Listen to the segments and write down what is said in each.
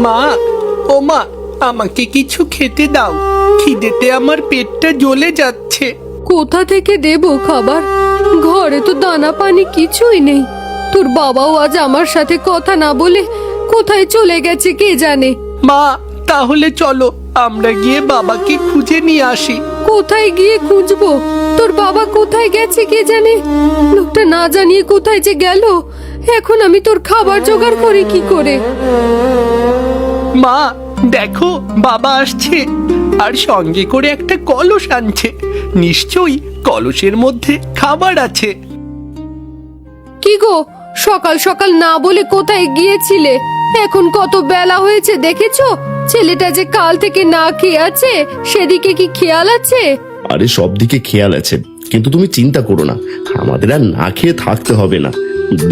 মা, ও মা, আমাকে কিছু খেতে দাও, খিদেতে আমার পেটটা জ্বলে যাচ্ছে। কোথা থেকে দেব খাবার? ঘরে তো দানা পানি কিছুই নেই। তোর বাবাও আজ আমার সাথে কথা না বলে কোথায় চলে গেছে কে জানে। মা, তাহলে চলো আমরা গিয়ে বাবাকে খুঁজে নিয়ে আসি। কোথায় গিয়ে খুঁজবো? তোর বাবা কোথায় গেছে কে জানে। লোকটা না জানিয়ে কোথায় যে গেল। এখন আমি তোর খাবার জোগাড় করি কি করে? মা, দেখো বাবা আসছে, আর সঙ্গে করে একটা কলস আনছে। নিশ্চয়ই কলসের মধ্যে খাবার আছে। কি গো, সকাল সকাল না বলে কোথায় গিয়েছিলে? এখন কত বেলা হয়েছে দেখেছো? ছেলেটা যে কাল থেকে না খেয়ে আছে, সেদিকে কি খেয়াল আছে? আরে সব দিকে খেয়াল আছে, কিন্তু তুমি চিন্তা করো না, আমাদের আর না খেয়ে থাকতে হবে না।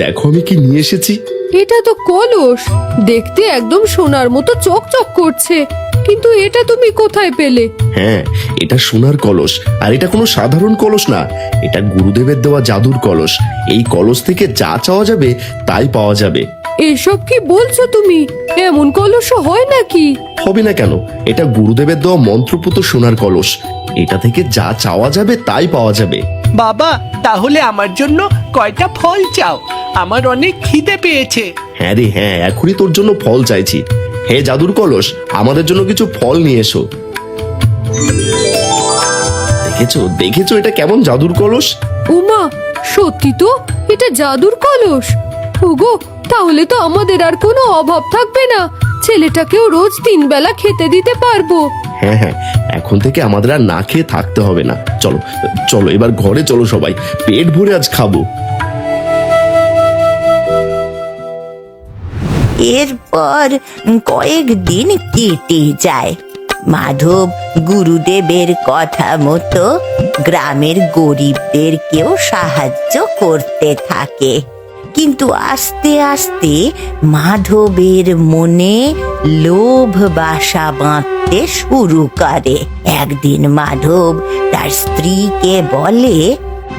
দেখো আমি কি নিয়ে এসেছি। এটা তো কলস, দেখতে একদম সোনার মতো চকচক করছে, কিন্তু এটা তুমি কোথায় পেলে? হ্যাঁ, এটা সোনার কলস, আর এটা কোনো সাধারণ কলস না, এটা গুরুদেবের দেওয়া জাদুর কলস। এই কলস থেকে যা চাওয়া যাবে তাই পাওয়া যাবে। এসব কি বলছো তুমি? এমন কলসও হয় নাকি? হবে না কেন, এটা গুরুদেবের দেওয়া মন্ত্রপুত সোনার কলস। এটা থেকে যা চাওয়া যাবে তাই পাওয়া যাবে। বাবা, তাহলে আমার জন্য কয়টা ফল চাও, আমার অনেক খিদে পেয়েছে। হ্যাঁ রে হ্যাঁ, এখনই তোর জন্য ফল চাইছি। হে জাদুর কলস, আমাদের জন্য কিছু ফল নিয়ে এসো। দেখেছো দেখেছো এটা কেমন জাদুর কলস? উমা, সত্যি তো এটা জাদুর কলস। ওগো, তাহলে তো আমাদের আর কোনো অভাব থাকবে না। ছেলেটাকেও রোজ 3 বেলা খেতে দিতে পারবো। হ্যাঁ হ্যাঁ, এখন থেকে আমাদের আর না খেয়ে থাকতে হবে না। চলো চলো, এবার ঘরে চলো সবাই, পেট ভরে আজ খাবো। এরপর কয়েকদিন কেটে যায়। মাধব গুরুদেবের কথা মতো গ্রামের গরিবদেরকেও সাহায্য করতে থাকে। কিন্তু আস্তে আস্তে মাধবের মনে লোভ বাসা বাঁধতে শুরু করে। একদিন মাধব তার স্ত্রীকে বলে,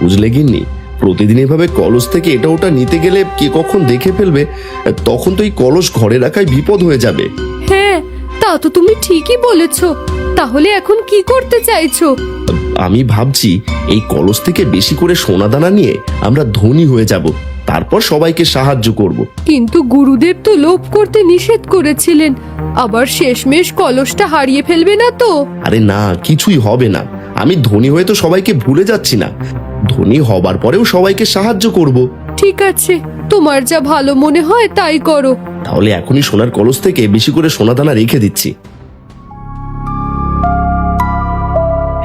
বুঝলে গিন্নি, প্রতিদিন এভাবে কলস থেকে এটা ওটা নিতে গেলে কে কখন দেখে ফেলবে, তখন তো এই কলস ঘরে রাখাই বিপদ হয়ে যাবে। হ্যাঁ, তা তো তুমি ঠিকই বলেছো। তাহলে এখন কি করতে চাইছো? আমি ভাবছি এই কলস থেকে বেশি করে সোনা দানা নিয়ে আমরা ধনী হয়ে যাব, তারপর সবাইকে সাহায্য করব। কিন্তু গুরুদেব তো লোভ করতে নিষেধ করেছিলেন। আবার শেষমেশ কলসটা হারিয়ে ফেলবে না তো? আরে না, কিছুই হবে না। আমি ধনী হয়ে তো সবাইকে ভুলে যাচ্ছি না, ধনী হবার পরেও সবাইকে সাহায্য করব। ঠিক আছে, তোমার যা ভালো মনে হয় তাই করো। তাহলে এখনই সোনার কলস থেকে বেশি করে সোনা দানা রেখে দিচ্ছি।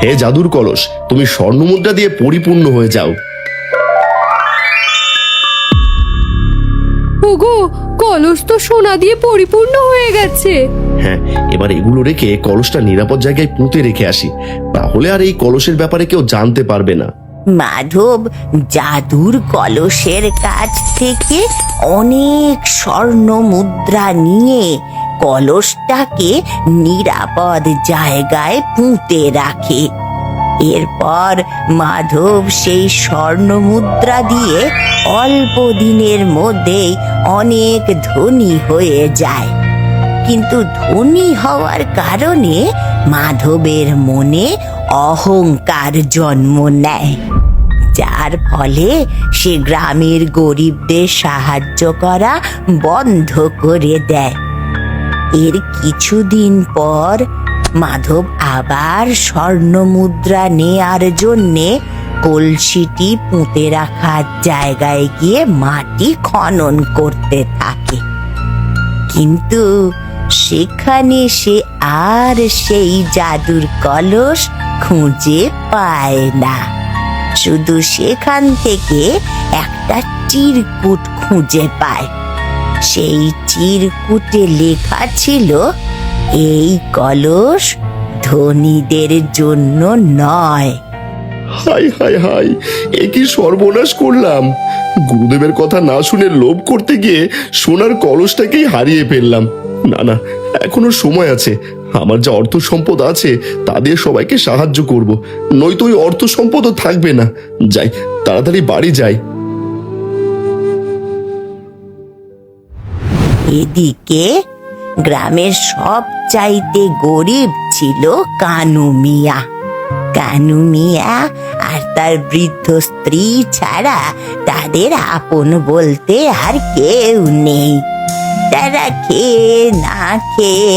হে জাদুর কলস, তুমি স্বর্ণমুদ্রা দিয়ে পরিপূর্ণ হয়ে যাও। ওগো, কলস তো সোনা দিয়ে পরিপূর্ণ হয়ে গেছে। হ্যাঁ, এবার এগুলো রেখে কলসটা নিরাপদ জায়গায় পুঁতে রেখে আসি, তাহলে আর এই কলসের ব্যাপারে কেউ জানতে পারবে না। মাধব জাদুর কলসের কাছ থেকে অনেক স্বর্ণ মুদ্রা নিয়ে কলসটাকে নিরাপদ জায়গায় পুঁতে রাখে। এরপর মাধব সেই স্বর্ণ মুদ্রা দিয়ে অল্প দিনের মধ্যেই অনেক ধনী হয়ে যায়। কিন্তু ধনী হওয়ার কারণে মাধবের মনে অহংকার জন্ম নেয়, যার ফলে সে গ্রামের গরিবদের সাহায্য করা বন্ধ করে দেয়। এর কিছুদিন পর মাধব আবার স্বর্ণ মুদ্রা নেয়ার জন্যে কলসিটি পুঁতে রাখার জায়গায় গিয়ে মাটি খনন করতে থাকে। কিন্তু সেখানে সে আর সেই জাদুর কলস খুঁজে পায় না। শুধু সেখান থেকে একটা চিরকুট খুঁজে পায়। সেই চিরকুটে লেখা ছিল, এই কলস ধনীদের জন্য নয়। হাই হাই হাই, এ কি সর্বনাশ করলাম! গুরুদেবের কথা না শুনে লোভ করতে গিয়ে সোনার কলসটাকেই হারিয়ে ফেললাম। না না, এখনো সময় আছে। আমার যা অর্থ সম্পদ আছে তা দিয়ে সবাইকে সাহায্য করব, নয়তো ওই অর্থ সম্পদও থাকবে না। যাই, তাড়াতাড়ি বাড়ি যাই। এদিকে গ্রামের সবচাইতে গরিব ছিল কানু মিয়া। কানু মিয়া আর তার বৃদ্ধ স্ত্রী ছাড়া তাদের আপন বলতে আর কেউ নেই। তারা খেয়ে না খেয়ে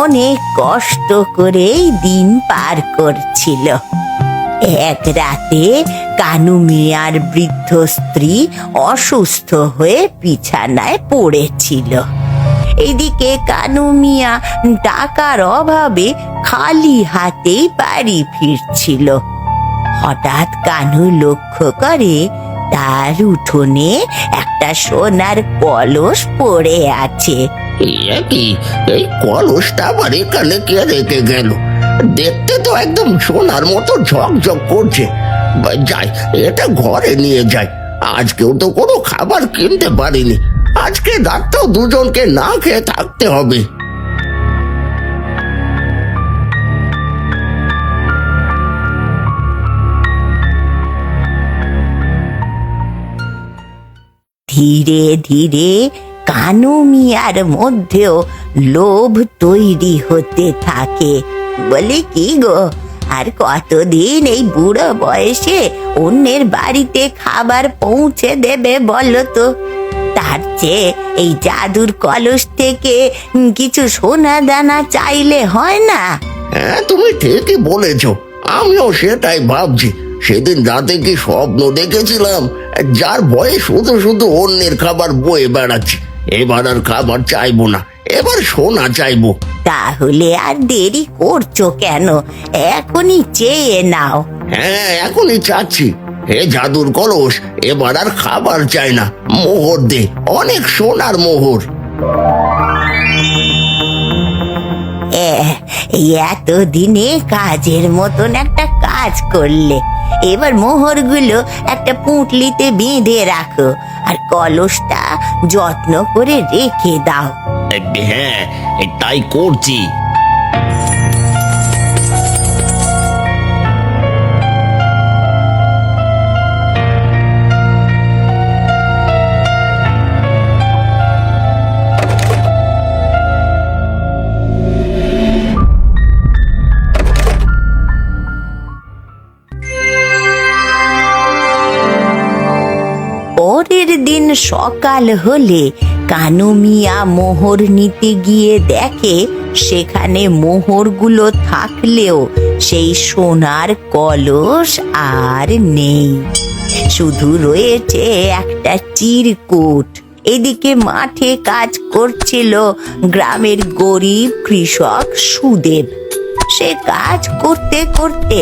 অনেক কষ্ট করেই দিন পার করছিল। এক রাতে কানু মিয়ার বৃদ্ধ স্ত্রী অসুস্থ হয়ে বিছানায় পড়েছিল। এদিকে কানু মিয়া টাকার অভাবে খালি হাতেই বাড়ি ফিরছিল। হঠাৎ কানু লক্ষ্য করে তার উঠোনে একটা সোনার কলস পড়ে আছে। এই কলসটা আবার এখানে কে রেখে গেল? দেখতে তো একদম সোনার মতো ঝকঝক করছে। যাই, এটা ঘরে নিয়ে যাই। আজকেও তো কোনো খাবার কিনতে পারিনি। আজকে রাতটাও দুজনকে না খেয়ে থাকতে হবে। ধীরে ধীরে কানু মিয়ার মধ্যেও লোভ তৈরি হতে থাকে। বলে, কি গো, আর কতদিন এই বুড়ো বয়সে অন্যের বাড়িতে খাবার পৌঁছে দেবে বলো তো? তার চেয়ে এই জাদুর কলস থেকে কিছু সোনা দানা চাইলে হয় না? হ্যাঁ, তুমি ঠিকই বলেছ। আমিও সেটাই ভাবছি। সেদিন রাতে কি স্বপ্ন দেখেছিলাম, যার ভয়ে শুধু শুধু অন্যের খাবার বয়ে বেড়াচ্ছি। এবার আর খাবার চাইবো না, এবার সোনা চাইবো। তাহলে আর দেরি করছো কেন? এখনই চেয়ে নাও। হ্যাঁ, এখনই চাচ্ছি। হে জাদুর কলস, এবার আর খাবার চাই না, মোহর দে, অনেক সোনার মোহর। এতদিনে কাজের মতন একটা কাজ করলে। এবার মোহরগুলো একটা পুঁটলিতে বেঁধে রাখো আর কলসটা যত্ন করে রেখে দাও। হ্যাঁ, তাই করছি। পরের দিন সকাল হলে কানু মিয়া মোহর নিতে গিয়ে দেখে সেখানে মোহরগুলো থাকলেও সেই সোনার কলস আর নেই। শুধু রয়েছে একটা চিরকুট। এদিকে মাঠে কাজ করছিল গ্রামের গরিব কৃষক সুদেব। সে কাজ করতে করতে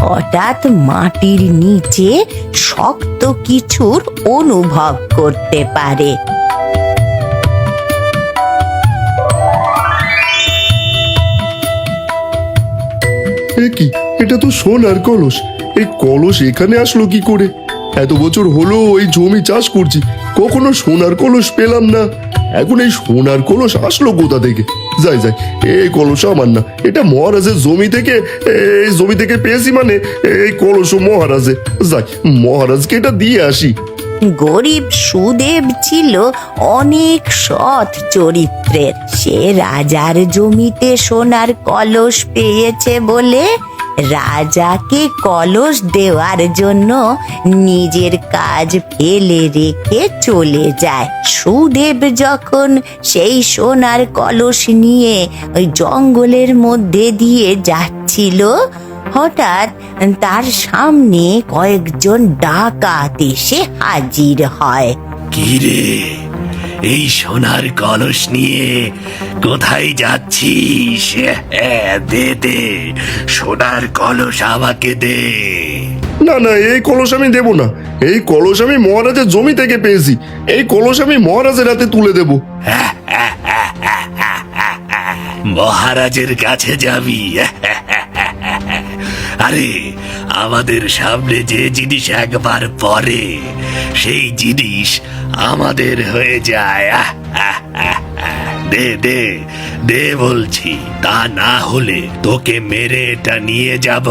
হঠাৎ মাটির নিচে শক্ত কিছুর অনুভব করতে পারে। কি, এটা তো সোনার কলস। এই কলস এখানে আসলো কি করে? এত বছর হলো এই জমি চাষ করছি, কখনো সোনার কলস পেলাম না। এখন এই সোনার কলস আসলো কোথা থেকে? যাই যাই, এই কলস আমার না, এটা মহারাজের জমি থেকে, এই জমি থেকে পেয়েছি, মানে এই কলসও মহারাজে। যাই, মহারাজকে এটা দিয়ে আসি। গরিব সুদেব ছিল অনেক সৎ চরিত্রের। সে রাজার জমিতে সোনার কলস পেয়েছে বলে রাজাকে কলস দেওয়ার জন্য নিজের কাজ ফেলে রেখে চলে যায়। সুদেব যখন সেই সোনার কলস নিয়ে ওই জঙ্গলের মধ্যে দিয়ে যাচ্ছিল, হঠাৎ তার সামনে কয়েকজন ডাকাত এসে হাজির হয়। কি রে, এই সোনার কলস নিয়ে কোথায় যাচ্ছিস? দে দে, সোনার কলস আমাকে দে। না না, এই কলস আমি দেব না। এই কলস আমি মহারাজের জমি থেকে পেয়েছি। এই কলস আমি মহারাজের হাতে তুলে দেব। মহারাজের কাছে যাবি? আরে, আমাদের সামনে যে জিনিস একবার পড়ে সেই জিনিস আমাদের হয়ে যায়। দে দে দে বলছি, তা না হলে তোকে মেরে এটা নিয়ে যাব।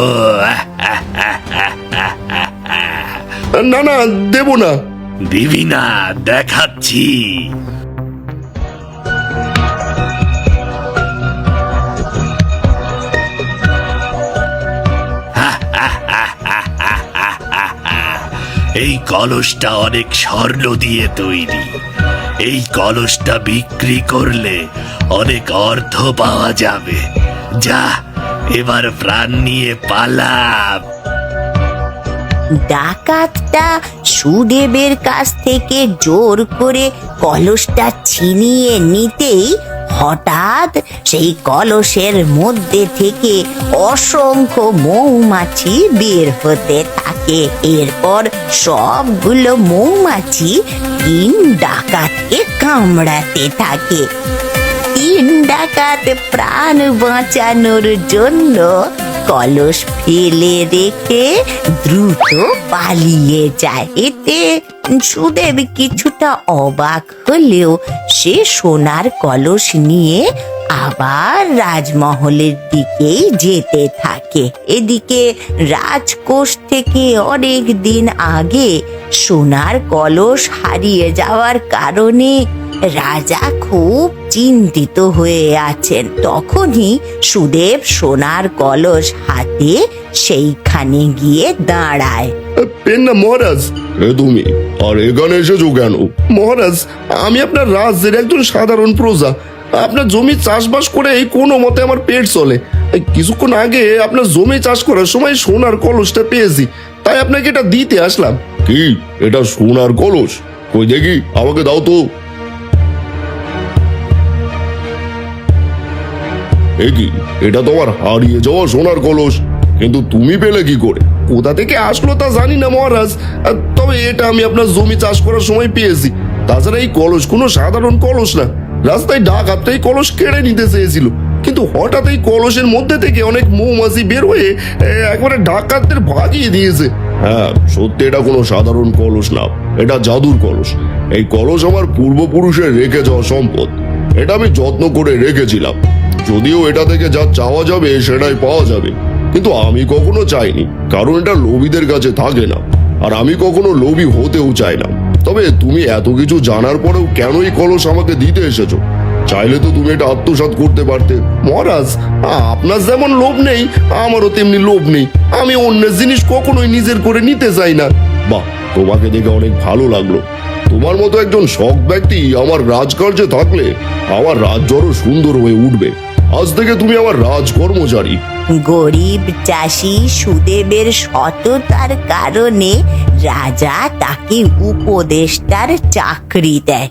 না না, দেব না। দিবি না? দেখাচ্ছি। এই কলসটা অনেক স্বর্ণ দিয়ে তৈরি। এই কলসটা বিক্রি করলে অনেক অর্থ পাওয়া যাবে। যা, এবার প্রাণ নিয়ে পালা। ডাকাতটা সুদেবের কাছ থেকে জোর করে কলসটা ছিনিয়ে নিতেই হঠাৎ সেই কলসের মধ্যে থেকে অসংখ্য মৌমাছি বের হতে থাকে। এরপর সবগুলো মৌমাছি তিন ডাকাতকে কামড়াতে থাকে। তিন ডাকাত প্রাণ বাঁচানোর জন্য কলস ফেলে রেখে দ্রুত পালিয়ে যায়। এতে সুদেব কিছুটা অবাক হলেও সে সোনার কলস নিয়ে আবার রাজমহলের দিকেই যেতে থাকে। এদিকে রাজকোষ থেকে অনেক দিন আগে সোনার কলস হারিয়ে যাওয়ার কারণে রাজা খুব চিন্তিত হয়ে আছেন। তখনই সুদেব সোনার কলস হাতে সেইখানে গিয়ে দাঁড়ায়। পেন না মহারাজ, তুমি আর এখানে এসেছো কেন? মহারাজ, আমি আপনার রাজ্যের একজন সাধারণ প্রজা। আপনার জমি চাষবাস করে এই কোনো মতে আমার পেট চলে। এই কিছুক্ষণ আগে আপনার জমি চাষ করার সময় সোনার কলসটা পেয়েছি, তাই আপনাকে এটা দিতে আসলাম। কি, এটা সোনার কলস? কই দেখি, আমাকে দাও তো। কি, এটা তোমার হারিয়ে যাওয়া সোনার কলস, কিন্তু তুমি পেলে কি করে? কোথা থেকে আসলো তা জানি না মহারাজ, তবে এটা আমি আপনার জমি চাষ করার সময় পেয়েছি। তাছাড়া এই কলস কোনো সাধারণ কলস না। রাস্তায় ডাকাতটা এই কলস কেড়ে নিতে চেয়েছিল, কিন্তু হঠাৎ এই কলসের মধ্যে থেকে অনেক মৌমাছি বের হয়ে একবারে ডাকাতদের ভাগিয়ে দিয়েছে। হ্যাঁ, সত্যি এটা কোনো সাধারণ কলস না, এটা জাদুর কলস। এই কলস আমার পূর্বপুরুষের রেখে যাওয়া সম্পদ। এটা আমি যত্ন করে রেখেছিলাম। যদিও এটা থেকে যা চাওয়া যাবে সেটাই পাওয়া যাবে, কিন্তু আমি কখনো চাইনি, কারণ এটা লোভীদের কাছে থাকে না, আর আমি কখনো লোভী হতেও চাই না। তবে তুমি এত কিছু জানার পরেও কেন এই কলস আমাকে দিতে এসেছো? চাইলে তো তুমি এটা আত্মসাৎ করতে পারতে। মহারাজ, আপনার যেমন লোভ নেই, আমারও তেমনি লোভ নেই। আমি অন্যের জিনিস কখনোই নিজের করে নিতে চাই না। বাহ, তোমাকে দেখে অনেক ভালো লাগলো। তোমার মতো একজন সৎ ব্যক্তি আমার রাজকার্যে থাকলে আমার রাজ্য আরো সুন্দর হয়ে উঠবে। আজ থেকে তুমি আমার রাজকর্মচারী। গরিব চাষি সুদেবের সততার কারণে রাজা তাকে উপদেষ্টার চাকরি দেয়।